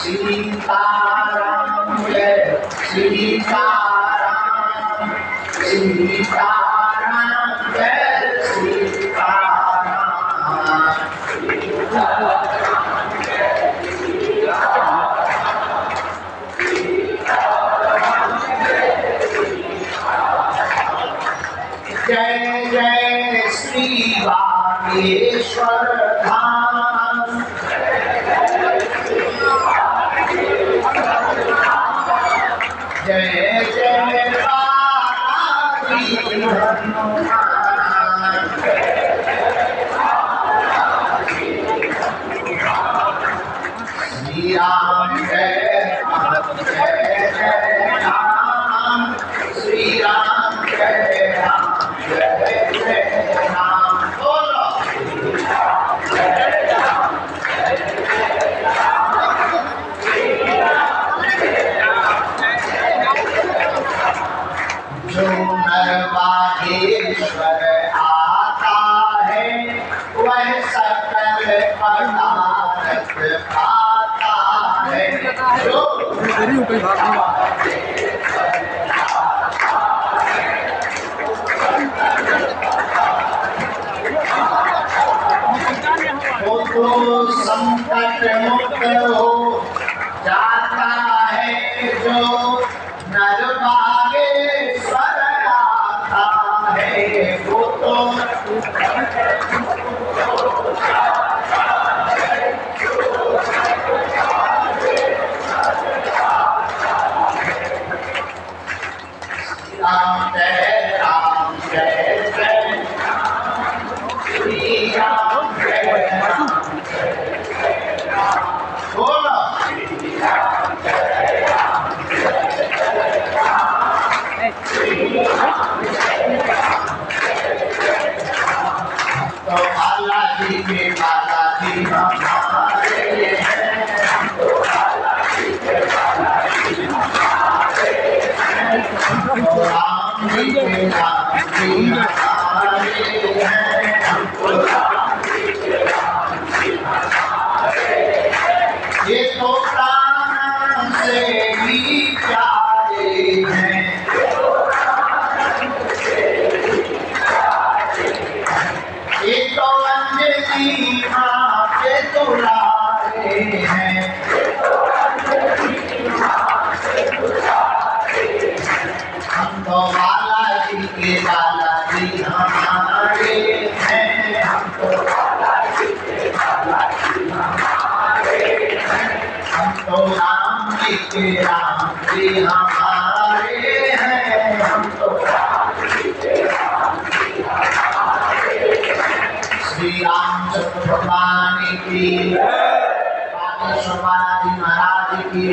सीताराम जय सीताराम, सीताराम जय सीताराम, जय जय श्री बागेश्वर धाम, जय जय बालाजी हनुमान, श्री राम जय राम, श्री राम जय राम, जय जय राम, बोलो जो नरवागेश्वर आता है वह सकल पदार्थ खाता है, जो तो संकट मुक्त हो जाता है, जो नरवागेश्वर आता है वो तो राम जय राम, जय जय श्री राम जय राम, बोलो तो बालाजी के बालाजी हमारे हैं, तो बालाजी के बालाजी हमारे हैं, तो राम जी के राम जी हमारे हैं, तो राम जी के राम जी हमारे हैं, ये तो प्राण से भी प्यारे हैं, ये तो अंजलि माँ के दुलारे हैं, हम तो बालाजी के बालाजी हमारे हैं, हम तो बालाजी के बालाजी हमारे हैं, हम तो राम जी के राम जी हमारे हैं, हम तो राम जी के राम जी हमारे हैं, श्री रामचंद्र भगवान की, बागेश्वर बालाजी महाराज की,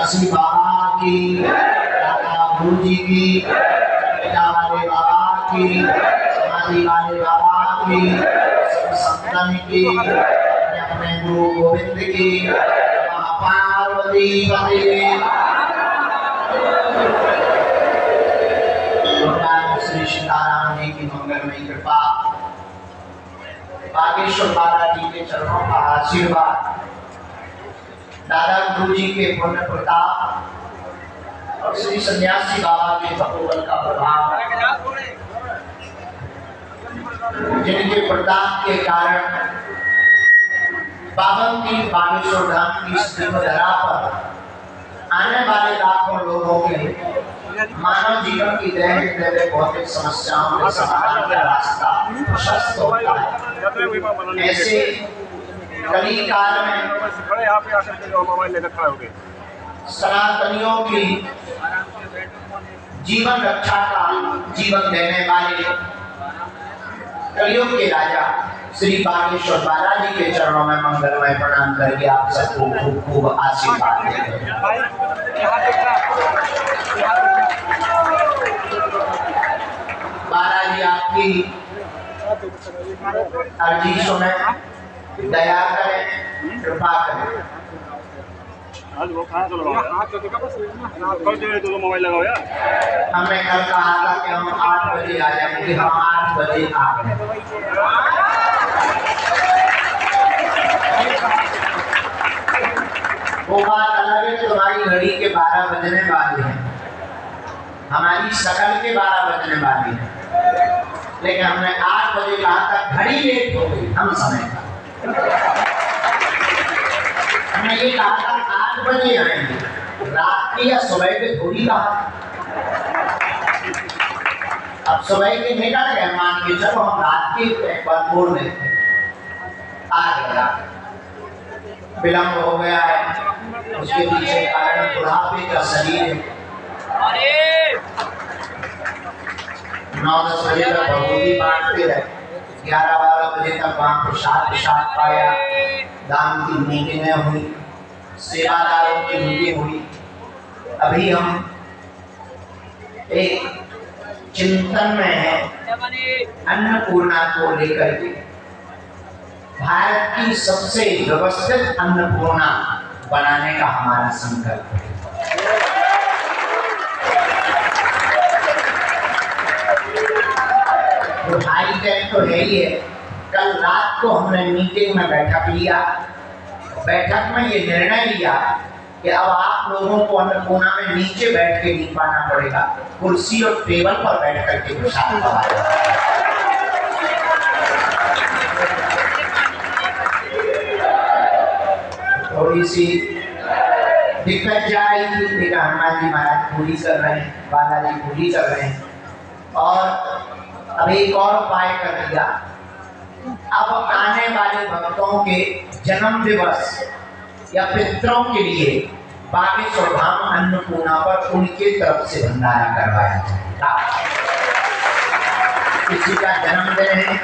श्री बाबा की, दादा गुरु जी की, वाले बाबा की, समाधि वाले बाबा की, सब संतन की, अपने गुरु गोविंद की, पार्वती पति श्री सीताराम जी की मंगलमयी कृपा, बागेश्वर बालाजी के चरणों का आशीर्वाद, दादा गुरु जी के पुण्य प्रताप और श्री सन्यासी बाबा के तपोबल का प्रभाव, जिनके प्रताप के कारण पावन बागेश्वर धाम की धरा पर आने वाले लाखों लोगों के मानव जीवन की दैनिक भौतिक समस्याओं के समाधान का रास्ता प्रशस्त होता है। ऐसे कली काल में सनातनियों की जीवन रक्षा का जीवन देने वाले कलियुग के राजा श्री बागेश्वर बालाजी के चरणों में मंगलमय प्रणाम करके आप सबको खूब खूब आशीर्वाद देते हैं। बालाजी आपकी अर्जी सुने, दया करें, कृपा करें। आज वो कहाँ से लगाओ? कल जो मोबाइल लगाओ यार। हमने कल कहा था कि हम 8 बजे आ जाएंगे, हम 8 बजे आ गए। वो बात अलग है, तुम्हारी घड़ी के 12 बजने वाले हैं, हमारी शकल के 12 बजने वाले हैं, लेकिन हमने 8 बजे कहा था, घड़ी लेट हो गई, हम समय का हमने ये कहा था 8 बजे आएंगे, रात के या सुबह के थोड़ी कहा। अब सुबह के निकल गए, मान के चलो हम रात के एक बार बोल रहे थे, आ गया, विलम्ब हो गया है, उसके पीछे कारण बुढ़ापे का शरीर है। 9-10 बजे तक भगवती बांटते रहे, 11-12 बजे तक वहां प्रसाद पाया, दान की मीटिंगें हुई, सेवादारों की मीटिंग हुई। अभी हम एक चिंतन में है, अन्नपूर्णा को लेकर के, भारत की सबसे व्यवस्थित अन्नपूर्णा बनाने का हमारा संकल्प है। तो हाई टेक तो है ही है। कल रात को हमने मीटिंग में बैठक लिया, बैठक में ये निर्णय लिया कि अब आप लोगों को अन्नपूर्णा में नीचे बैठ के नहीं पाना पड़ेगा, कुर्सी और टेबल पर बैठ करके प्रसाद पाएगा। थोड़ी सी दिक्कत जा रही थी, लेकिन हनुमान जी महाराज पूरी कर रहे हैं, बालाजी पूरी कर रहे हैं, और अब एक और उपाय कर दिया। अब आने वाले भक्तों के जन्म दिवस या पितरों के लिए बागेश्वर धाम अन्नपूर्णा पर उनके तरफ से भंडारा करवाया जाएगा। किसी का जन्मदिन है,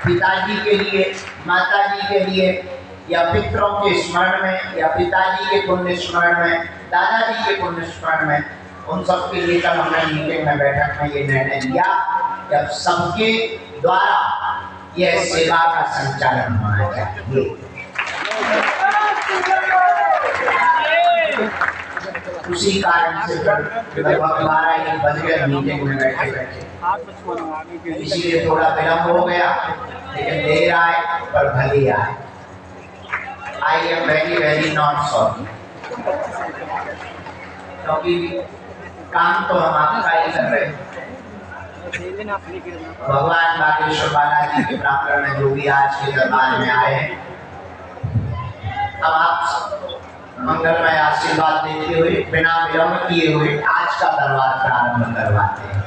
पिताजी के लिए, माताजी के लिए, या पितरों के स्मरण में, या पिताजी के पुण्य स्मरण में, दादाजी के पुण्य स्मरण में, उन सब के लिए कल हमने मीटिंग में, बैठक में ये निर्णय लिया कि अब सबके द्वारा यह सेवा का संचालन होना चाहिए। उसी कारण से लगभग 12 बज गए मीटिंग में बैठे बैठे, इसीलिए थोड़ा विलम्ब हो गया, लेकिन देर आए पर भले आए। I am very very not sorry, क्योंकि काम तो हम आपका ही कर रहे हैं। भगवान बागेश्वर बालाजी के प्रांगण में जो भी आज के दरबार में आए हैं, अब आप मंगलमय आशीर्वाद देते हुए, बिना विलम्ब किए हुए आज का दरबार प्रारंभ करवाते हैं।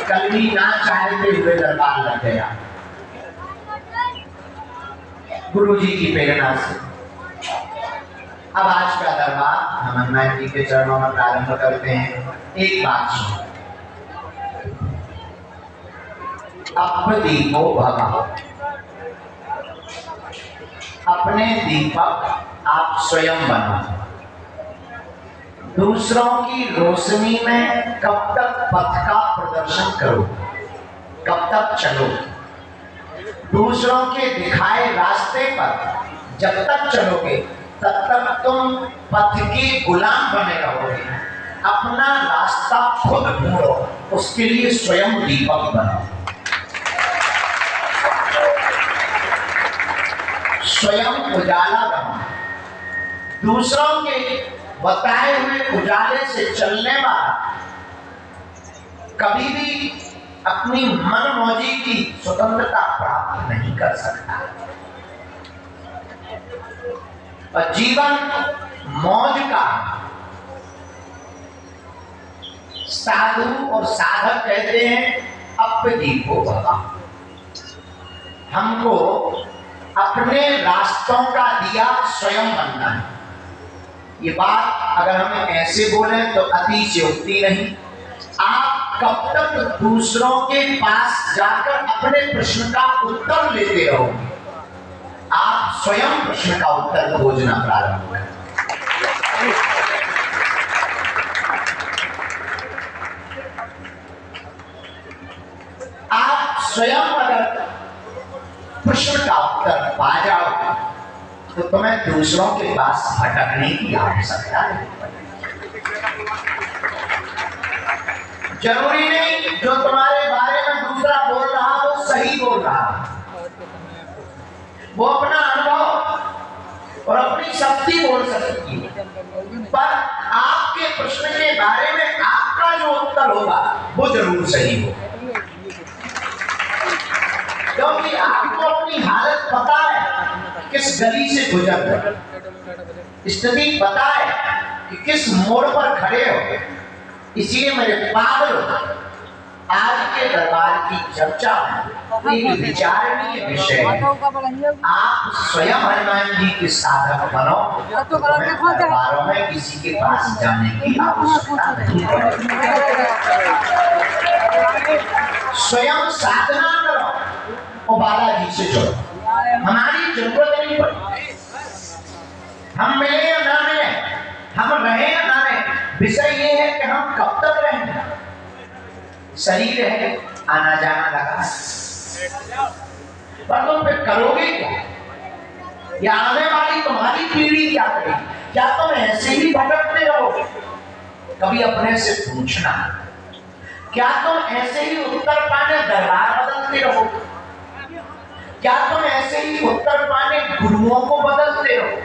कल भी ना चाहते हुए दरबार लग गया, गुरु जी की प्रेरणा से। अब आज का दरबार हम हनुमान जी के चरणों में प्रारंभ करते हैं। एक बात सुनो, अब दीपो भवा, अपने दीपक आप स्वयं बनो। दूसरों की रोशनी में कब तक पथ का प्रदर्शन करो, कब तक चलो। दूसरों के दिखाए रास्ते पर जब तक चलोगे तब तक तुम पथ के गुलाम बने रहोगे। अपना रास्ता खुद ढूंढो, उसके लिए स्वयं दीपक बनो, स्वयं उजाला बनो। दूसरों के बताए हुए उजाले से चलने वाला कभी भी अपनी मनमौजी की स्वतंत्रता प्राप्त नहीं कर सकता। और जीवन मौज का, साधु और साधक कहते हैं अपदीपो भवा। हमको अपने रास्तों का दिया स्वयं बनना है। ये बात अगर हम ऐसे बोले तो अतिशयोक्ति नहीं। आप कब तक दूसरों के पास जाकर अपने प्रश्न का उत्तर लेते रहोगे, आप स्वयं प्रश्न का उत्तर खोजना प्रारंभ करें। आप स्वयं अगर प्रश्न का उत्तर पा जाओ तो तुम्हें दूसरों के पास भटकने की आवश्यकता नहीं। जरूरी नहीं जो तुम्हारे बारे में दूसरा बोल रहा वो सही बोल रहा, वो अपना अनुभव अपनी शक्ति बोल सकती है, पर आपके प्रश्न के बारे में आपका जो उत्तर होगा वो जरूर सही हो, क्योंकि आपको अपनी हालत पता है, किस गली से गुजर रहे, स्थिति पता है कि किस मोड़ पर खड़े हो। इसलिए मेरे पागल आज के दरबार की चर्चा एक विचारणीय विषय है। आप स्वयं हनुमान जी के साधक बनो, तो दरबारों में किसी के पास जाने की आवश्यकता नहीं पड़ेगी। स्वयं साधना करो और बालाजी से जुड़ो, हमारी जरूरत नहीं पड़ेगी। हम मिले या ना मिले, हम रहे या ना रहे, विषय ये है कि हम कब तक रहेंगे। शरीर है, आना जाना लगा, पर तुम फिर करोगे क्या? या आने वाली तुम्हारी पीढ़ी क्या करेगी? क्या तुम ऐसे ही भटकते रहोगे? कभी अपने से पूछना, क्या तुम ऐसे ही उत्तर पाने दरबार बदलते रहोगे? क्या तुम ऐसे ही उत्तर पाने गुरुओं को बदलते रहोगे?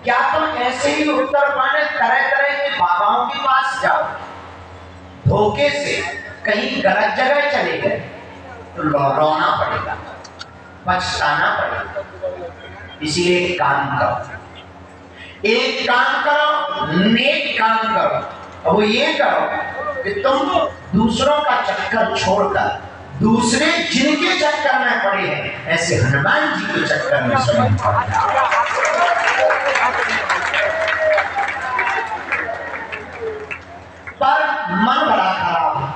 क्या तुम ऐसे ही उत्तर पाने तरह तरह के बाबाओं के पास जाओ? धोखे से कहीं गलत जगह चले गए तो रोना पड़ेगा, पछताना पड़ेगा। इसीलिए एक काम करो, नेक काम करो, और वो ये करो कि तुम दूसरों का चक्कर छोड़कर दूसरे जिनके चक्कर में पड़े हैं, ऐसे हनुमान जी के चक्कर में स्वयं पड़ जाओ। पर मन बड़ा खराब है।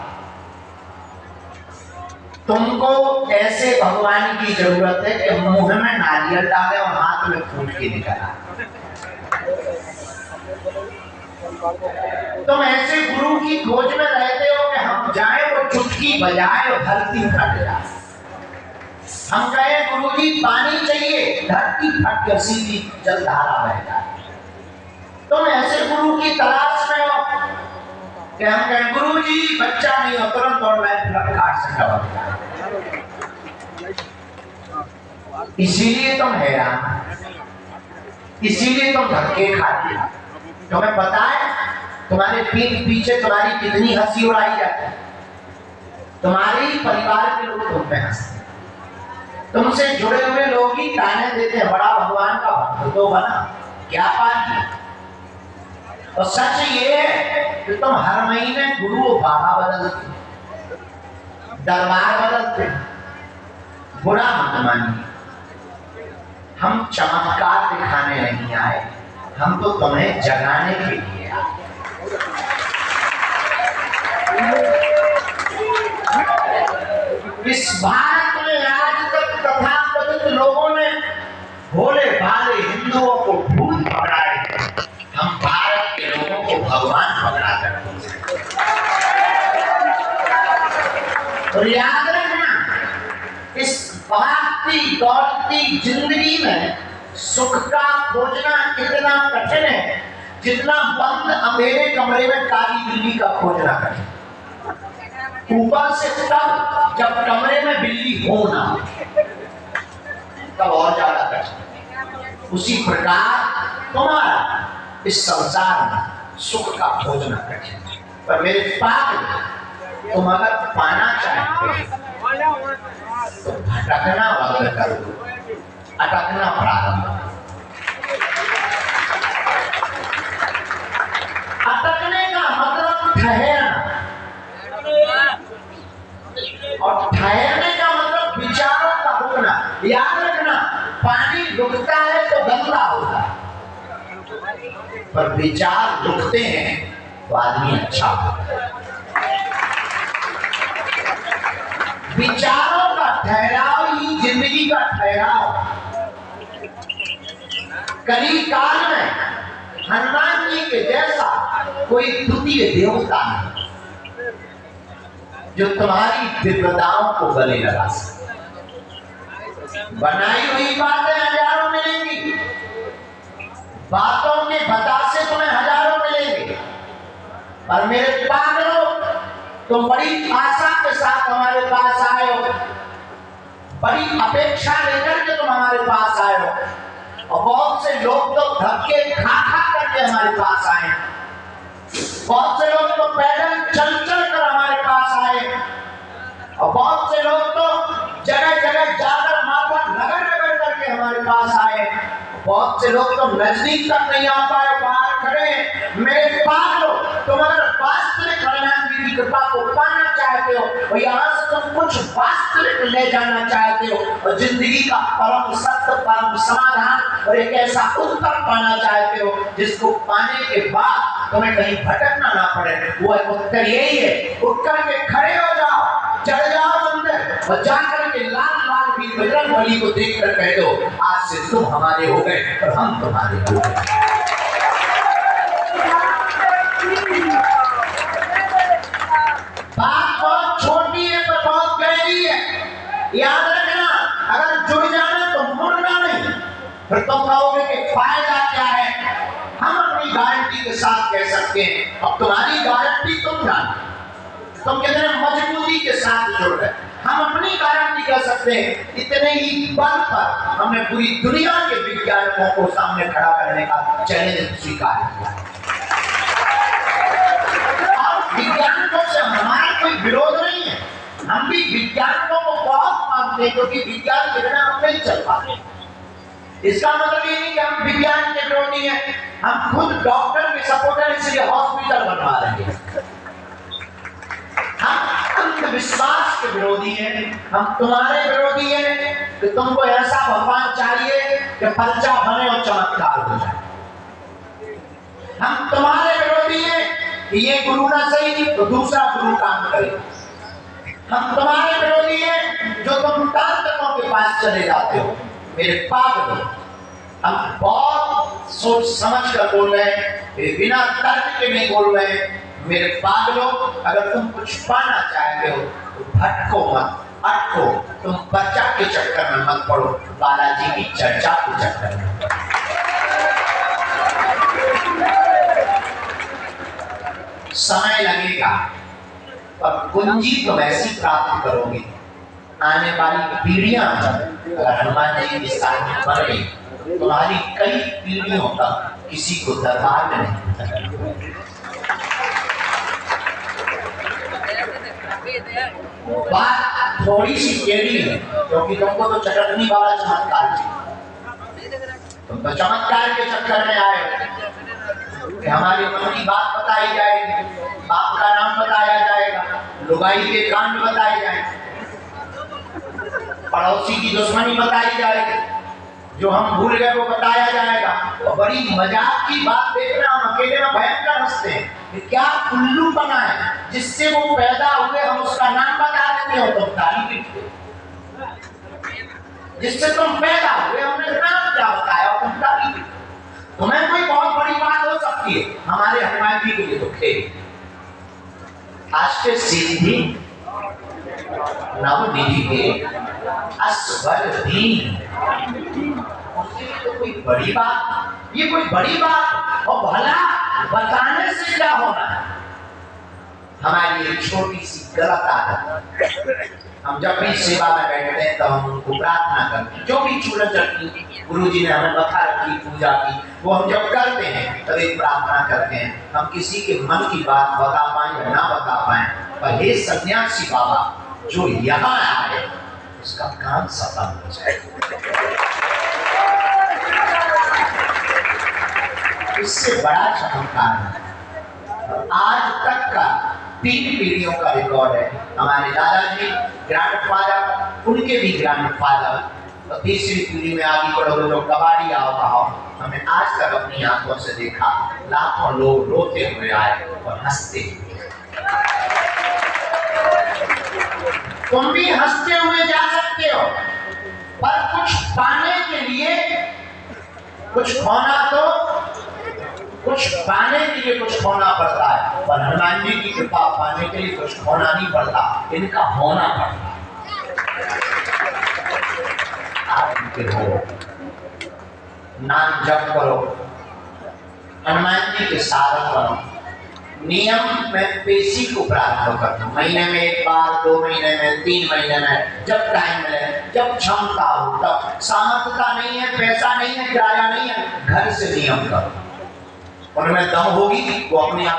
तुमको ऐसे भगवान की जरूरत है कि मुंह में नारियल डाले और हाथ में फूट के निकला। तुम ऐसे गुरु की खोज में रहते हो कि हम जाए वो चुटकी बजाए और धरती फट जाए। हम कहें गुरुजी पानी चाहिए, धरती फट कर सीधी जलधारा बह जाए। तुम ऐसे गुरु की तलाश में हो कि हम कहें गुरुजी बच्चा नहीं हो, तुरंत और काट से टपक जाए। इसीलिए तुम हैरान, इसीलिए तुम धक्के खाते हो। तुम्हें पता है तुम्हारे पीठ पीछे तुम्हारी कितनी हंसी उड़ाई जाती है। तुम्हारे ही परिवार के लोग तुम पे हंसते, तुमसे जुड़े हुए लोग ही ताने देते हैं, बड़ा भगवान का भक्त तो बना, क्या पाती। और सच ये है कि तुम हर महीने गुरु बाबा बदलते, दरबार बदलते। बुरा मत मानिए, हम चमत्कार दिखाने नहीं आए, हम तो तुम्हें जगाने के लिए आए। इस भारत में आज तक तथाकथित लोगों ने भोले भाले हिंदुओं को भूत पकड़ाए, हम भारत के लोगों को भगवान पकड़ा करते हैं। और याद रखना, इस भागती दौड़ती जिंदगी में सुख का खोजना इतना कठिन है जितना बंद अंधेरे कमरे में काली बिल्ली का खोजना कठिन। ऊपर से तब जब कमरे में बिल्ली हो ना, तब और ज्यादा कठिन। उसी प्रकार तुम्हारा इस संसार में सुख का खोजना कठिन। पर मेरे पाप तुम अगर पाना चाहते तो भटकना बंद कर दो, अटकना प्रारंभ। अटकने का मतलब ठहरना, और ठहरने का मतलब विचारों का रुकना। याद रखना, पानी रुकता है तो गंदा होता है, पर विचार रुकते हैं तो आदमी अच्छा होता है। विचारों का ठहराव ही जिंदगी का ठहराव। कली काल में हनुमान जी के जैसा कोई द्वितीय देवता नहीं जो तुम्हारी विपदाओं को गले लगा सके। बनाई हुई बातें हजारों मिलेंगी, बातों के बतासे तुम्हें हजारों मिलेंगे, पर मेरे पागलों तुम बड़ी आशा के साथ हमारे पास आए हो, बड़ी अपेक्षा लेकर के तुम हमारे पास आए हो, और बहुत से लोग तो धक्के खा खा करके हमारे पास आए, बहुत से लोग तो पैदल चल चल कर हमारे पास आए, और बहुत से लोग तो जगह जगह जाकर माथा रगड़ रगड़ करके हमारे पास आए, बहुत से लोग तो नजदीक तक नहीं आ पाए, बाहर खड़े। मेरे पागलों, तुम अगर वास्तविक हनुमान जी की कृपा को पाना चाहते हो और यहाँ से तुम कुछ वास्तविक ले जाना चाहते हो और जिंदगी का परम सत्य, परम समाधान और एक ऐसा उत्तर पाना चाहते हो जिसको पाने के बाद तुम्हें कहीं भटकना ना पड़े, वो उत्तर यही है। उठ करके खड़े हो जाओ, चढ़ जाओ मंदिर और जाकर के लाल लाल भी बजरंग बली को देख कर कह दो, आज से तुम हमारे हो गए और हम तुम्हारे हो गए। बात बहुत छोटी है पर बहुत गहरी है, याद रखना। अगर जुड़ जाना तो मुड़ना नहीं। फिर तुम कहोगे कि फायदा क्या है। हम अपनी गारंटी के साथ कह सकते हैं, अब तुम्हारी गारंटी तुम जानो, तुम कितने मजबूती के साथ जुड़ गए। हम अपनी गारंटी कर सकते हैं, इतने ही बल पर हमने पूरी दुनिया के वैज्ञानिकों को सामने खड़ा करने का चैलेंज स्वीकार किया। और वैज्ञानिकों से हमारा कोई विरोध नहीं है, हम भी वैज्ञानिकों को बहुत मानते हैं, क्योंकि विज्ञान के बिना हम नहीं चल पाते। इसका मतलब ये नहीं कि हम विज्ञान के विरोधी हैं, हम खुद डॉक्टर के सपोर्टर, इसलिए हॉस्पिटल बनवा रहे हैं। हम अंधविश्वास के विरोधी हैं, हम तुम्हारे विरोधी हैं कि तुमको ऐसा भगवान चाहिए कि पर्चा बने और चमत्कार हो जाए। हम तुम्हारे विरोधी हैं कि ये गुरु ना सही तो दूसरा गुरु काम करे। हम तुम्हारे विरोधी हैं जो तुम तांत्रिकों के पास चले जाते हो। मेरे पागल, हम बहुत सोच समझ कर बोल रहे हैं, बिना तर्क के नहीं बोल रहे हैं। मेरे पागलों, अगर तुम कुछ पाना चाहते हो तो भटको मत, अटको, तुम बच्चा के चक्कर में मत पड़ो, बालाजी की चर्चा के चक्कर में। समय लगेगा पर कुंजी तुम ऐसी प्राप्त करोगे, आने वाली पीढ़ियां अगर हनुमान जी की साथ बन गई, तुम्हारी कई पीढ़ियों तक किसी को दरबार में नहीं। बात थोड़ी सी टेढ़ी है, क्योंकि तुमको तो चटकनी वाला चमत्कार चाहिए। तुम तो चमत्कार के चक्कर में आए कि हमारी मन की बात बताई जाएगी, बाप का नाम बताया जाएगा, लुगाई के कांड बताए जाएंगे, पड़ोसी की दुश्मनी बताई जाएगी, जो हम भूल गए वो बताया जाएगा। और बड़ी मजाक की बात देख रहे, हम अकेले में भयंकर हंसते हैं कि क्या उल्लू बना है जिससे वो पैदा हुए, हम उसका नाम बता देते हो तो ताली पीटते। जिससे तुम पैदा हुए हमने नाम क्या बताया, तुम ताली पीटते। तुम्हें कोई बहुत बड़ी बात हो सकती है, हमारे हनुमान जी के लिए तो खेल अष्ट सिद्धि नवनिधि के अस्वर दीन, तो कोई बड़ी बात, ये कोई बड़ी बात और भला बताने से क्या होना है। हमारी एक छोटी सी गलत आदत, हम जब भी सेवा में बैठते हैं तो हम उनको प्रार्थना करते हैं, जो भी चूड़ा चटनी गुरु जी ने हमें बता रखी पूजा की, वो हम जब करते हैं तब एक प्रार्थना करते हैं। हम किसी के मन की बात बता पाए या ना बता पाए, पर हे सन्यासी बाबा जो यहाँ आए उसका काम सफल हो जाए। इससे बड़ा चमत्कार है। आज तक का 3 पीढ़ियों का रिकॉर्ड है। हमारे दादाजी ग्रैंडफादर, उनके भी ग्रैंडफादर, तो 3री पीढ़ी में आगे बढ़ोगे जो कबाड़ी आओ कहो, हमने आज तक अपनी आंखों से देखा लाखों लोग रोते हुए आए और हंसते हुए। तुम भी हंसते हुए जा सकते हो, पर कुछ पाने के लिए कुछ खोना, तो कुछ पाने के लिए कुछ खोना पड़ता है, पर हनुमान जी की कृपा पाने के लिए कुछ खोना नहीं पड़ता, इनका होना पड़ता है। आप इनके हो, नाम जप करो, हनुमान जी के साधक बनो, नियम में पेशी को प्रारंभ करता हूँ। महीने में 1 बार, 2 महीने में, 3 महीने में, जब टाइम मिले, जब क्षमता हो तब। सामर्थ्यता नहीं है, पैसा नहीं है, किराया नहीं है, घर से नियम करो। उनमें दम होगी वो अपने आप